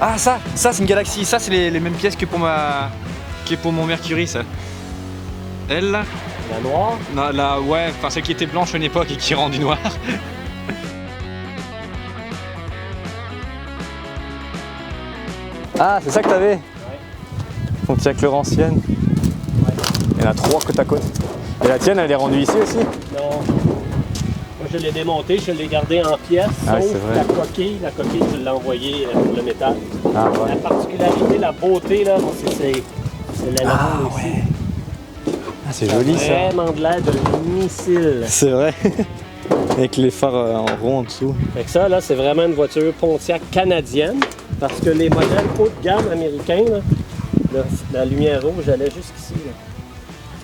Ah ça c'est une Galaxy, ça c'est les mêmes pièces que pour mon Mercury ça. Elle là. La noire? Non, la, ouais, enfin celle qui était blanche à une époque et qui est rendue noire. Ah, c'est ça que t'avais? Ouais. Donc il y a que l'ancienne. Ouais. Il y en a 3 côte à côte. Et la tienne, elle est rendue ici aussi? Non. Moi je l'ai démontée, je l'ai gardée en pièces, ah, sauf la coquille je l'ai envoyée pour le métal. Ah, ouais. La particularité, la beauté, là, c'est l'aileron aussi. Ouais. Ah, c'est joli ça. Vraiment de l'air de missile. C'est vrai. Avec les phares en rond en dessous. Fait que ça, là, c'est vraiment une voiture Pontiac canadienne. Parce que les modèles haut de gamme américains, là, la lumière rouge, elle est jusqu'ici.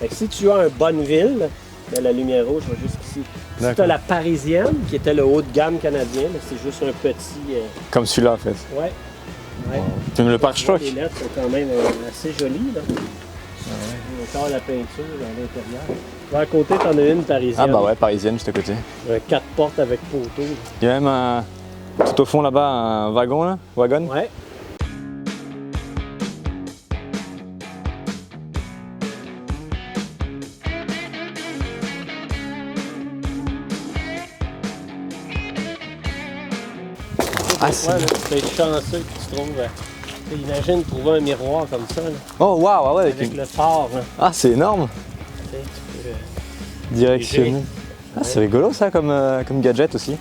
Fait que si tu as un Bonneville, ben, la lumière rouge va jusqu'ici. Si tu as la parisienne, qui était le haut de gamme canadien, c'est juste un petit... Comme celui-là en fait. Ouais. Ouais. Tu me le pare-choc? Les lettres sont quand même assez jolies. Là. Encore la peinture à l'intérieur. À côté, tu en as une parisienne. Ah bah ouais, parisienne juste à côté. 4 portes avec poteau. Il y a même tout au fond là-bas un wagon là, wagon. Ouais. Ah c'est ouais, tu peux être chanceux que tu trouves. Imagine trouver un miroir comme ça. Là, oh waouh, ouais, avec le phare. Hein. Ah c'est énorme. Tu peux, directionné. Ah c'est rigolo ça comme gadget aussi.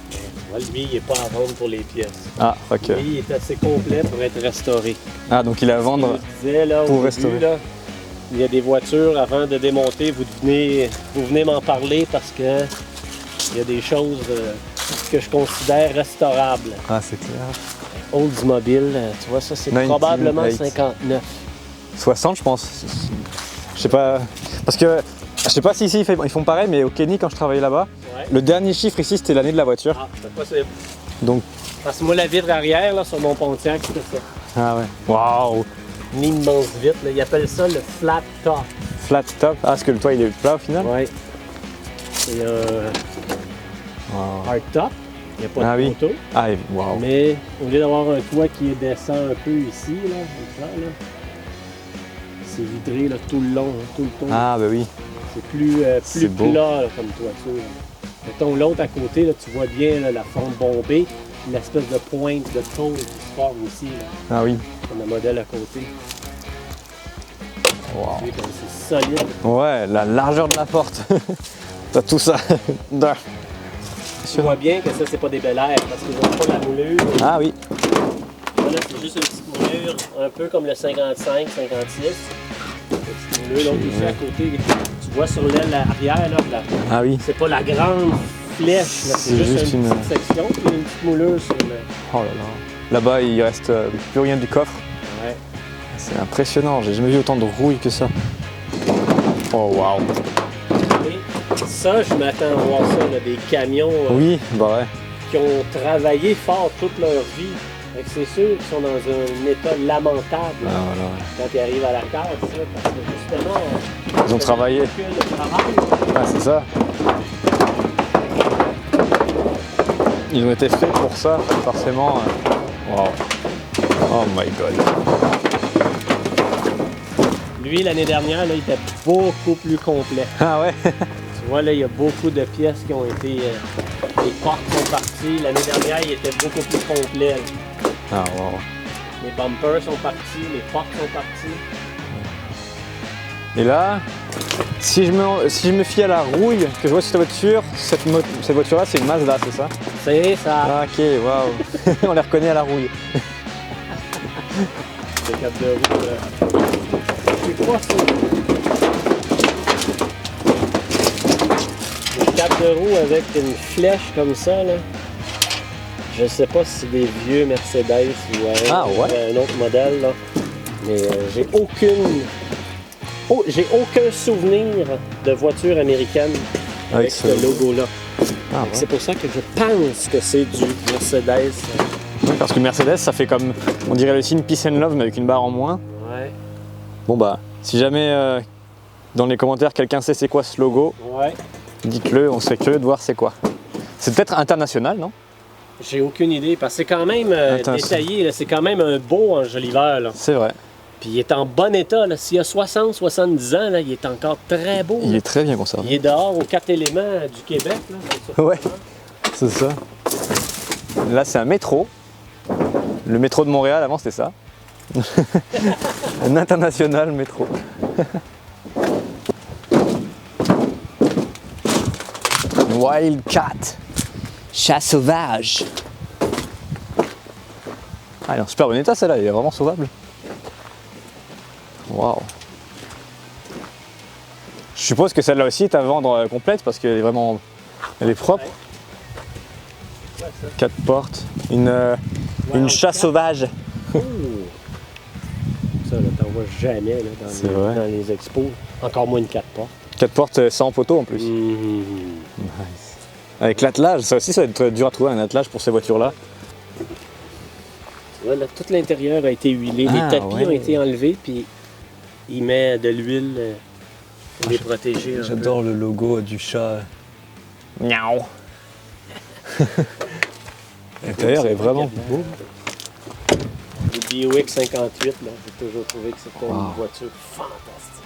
Ouais, lui il n'est pas à vendre pour les pièces. Ah ok. Lui il est assez complet pour être restauré. Ah donc il est à vendre disais, là, pour restaurer. Là, il y a des voitures avant de démonter, vous venez m'en parler parce que il y a des choses que je considère restaurables. Ah c'est clair. Oldsmobile, tu vois ça c'est probablement 59. 60 je pense. Je sais pas. Parce que je sais pas si ici ils font pareil, mais au Kenny quand je travaillais là-bas, ouais. Le dernier chiffre ici c'était l'année de la voiture. Ah, c'est possible. Donc. Parce que moi la vitre arrière là, sur mon Pontiac, c'est ça. Ah ouais. Waouh! Une immense vitre, là. Ils appellent ça le flat top. Flat top? Ah, parce que le toit il est plat au final? Oui. C'est un hard top. Il n'y a pas de poteau. Ah, wow. Mais au lieu d'avoir un toit qui descend un peu ici, là, c'est vitré là, tout le long, tout le tour. Ah, ben oui. C'est plus plat là, comme toiture. Mettons l'autre à côté, là, tu vois bien là, la forme bombée, l'espèce de pointe de tôle qui se forme ici. Là, ah oui. comme le modèle à côté. Wow. C'est solide. Ouais, la largeur de la porte. T'as tout ça. Tu vois bien que ça, c'est pas des Bel Air parce qu'ils n'ont pas la moulure. Ah oui. Là, c'est juste une petite moulure, un peu comme le 55, 56. Une petite moulure, donc ici à côté, tu vois sur l'aile arrière, là, ah oui. C'est pas la grande flèche, c'est juste une petite section, puis une petite moulure sur le... Oh là là. Là-bas, il reste plus rien du coffre. Ouais. C'est impressionnant, j'ai jamais vu autant de rouille que ça. Oh waouh. Ça, je m'attends à voir ça, là, des camions oui, bah ouais. Qui ont travaillé fort toute leur vie. C'est sûr qu'ils sont dans un état lamentable ah, voilà. Quand ils arrivent à la case, parce que justement, ils ont travaillé. Ah, c'est ça. Ils ont été faits pour ça, forcément. Wow. Oh my god. Lui, l'année dernière, là, il était beaucoup plus complet. Ah ouais? Tu vois, là, il y a beaucoup de pièces qui ont été... les portes sont parties. L'année dernière, il était beaucoup plus complet. Là. Ah wow. Les bumpers sont partis, les portes sont parties. Et là, si je me fie à la rouille que je vois sur ta voiture, cette voiture-là, c'est une Mazda, c'est ça? C'est ça. Ah, ok, waouh. On les reconnaît à la rouille. C'est 4 de roue. C'est quoi ça? Une 4 de roue avec une flèche comme ça, là. Je sais pas si c'est des vieux Mercedes ou un autre modèle, là. Mais j'ai aucun souvenir de voiture américaine avec ce logo-là. Ah, ouais. C'est pour ça que je pense que c'est du Mercedes. Oui, parce que Mercedes, ça fait comme, on dirait le signe Peace and Love, mais avec une barre en moins. Ouais. Bon bah, si jamais dans les commentaires quelqu'un sait c'est quoi ce logo, ouais. Dites-le, on serait curieux de voir c'est quoi. C'est peut-être international, non? J'ai aucune idée, parce que c'est quand même Attends, détaillé, là. C'est quand même un beau Enjoliver, là. C'est vrai. Puis il est en bon état, là. S'il a 60-70 ans, là, il est encore très beau. Il là. est très bien Il conservé. est dehors aux 4 éléments du Québec, là. C'est ça. Ouais, c'est ça. Là, c'est un métro. Le métro de Montréal, avant, c'était ça. Un international métro. Wildcat. Chat sauvage. Ah, il est en super bon état, celle-là. Il est vraiment sauvable. Waouh. Je suppose que celle-là aussi est à vendre complète parce qu'elle est vraiment... Elle est propre. Ouais, ça. 4 portes. Une chat sauvage. Oh. Ça, là, t'en vois jamais là, C'est vrai. dans les expos. Encore moins de 4 portes. 4 portes sans poteau en plus. Mhm. Nice. Avec l'attelage, ça aussi ça va être dur à trouver un attelage pour ces voitures-là. Ouais, là, tout l'intérieur a été huilé. Ah, Les tapis ouais. ont été enlevés, puis il met de l'huile pour les protéger. un peu. le logo du chat. Miaou. L'intérieur est vraiment beau. Le BOX 58, là, j'ai toujours trouvé que c'était Wow. une voiture fantastique.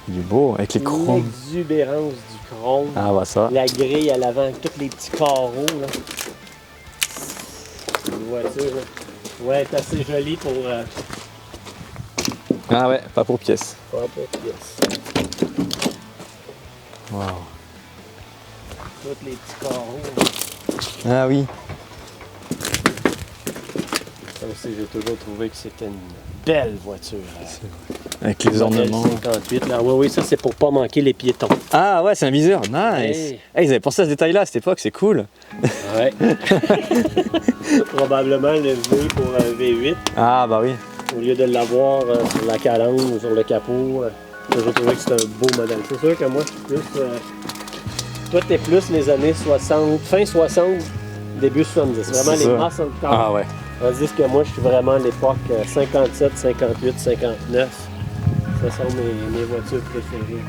Il est beau avec les chromes. L'exubérance du chrome. Ah bah ça. La grille à l'avant avec tous les petits carreaux. Là. Une voiture, là. Ouais, elle est assez jolie pour Ah ouais, pas pour pièce. faire pas de pièces. Wow. Tous les petits carreaux. Là. Ah oui. Ça aussi, j'ai toujours trouvé que c'était une belle voiture. Avec les ornements. 58, là. Oui, ça, c'est pour pas manquer les piétons. Ah ouais, c'est un viseur. Nice. Hey. Hey, ils avaient pensé à ce détail-là à cette époque, c'est cool. Ouais. Probablement le V pour un V8. Ah bah oui. Au lieu de l'avoir sur la calandre ou sur le capot, j'ai trouvé que c'était un beau modèle. C'est sûr que moi, je suis plus. Toi, t'es plus les années 60, fin 60, début 70. Vraiment C'est les ça. muscle cars. Ah ouais. Tandis que moi, je suis vraiment l'époque 57, 58, 59. Ce sont mes voitures préférées.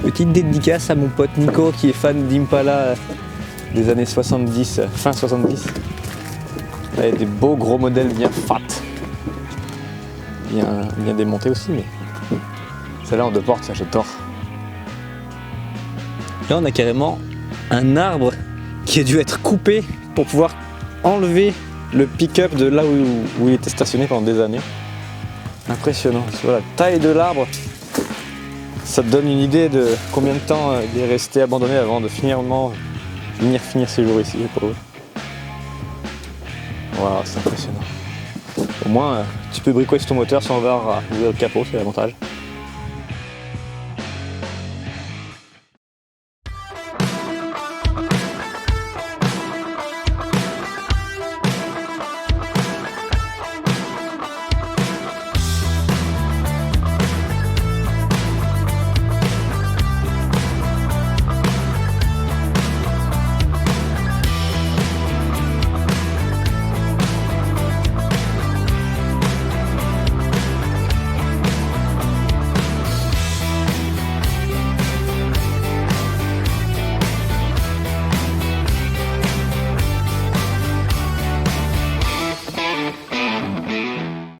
Petite dédicace à mon pote Nico qui est fan d'Impala des années 70, fin 70. Là, il y a des beaux gros modèles bien fat. Bien démontés aussi, mais celle-là en 2 portes, ça j'adore. Là, on a carrément un arbre qui a dû être coupé pour pouvoir enlever le pick-up de là où il était stationné pendant des années. Impressionnant. Tu vois la taille de l'arbre. Ça te donne une idée de combien de temps il est resté abandonné avant de finir ses jours ici, le pauvre. Waouh, c'est impressionnant. Au moins, tu peux bricoler sur ton moteur sans avoir à ouvrir le capot, c'est l'avantage.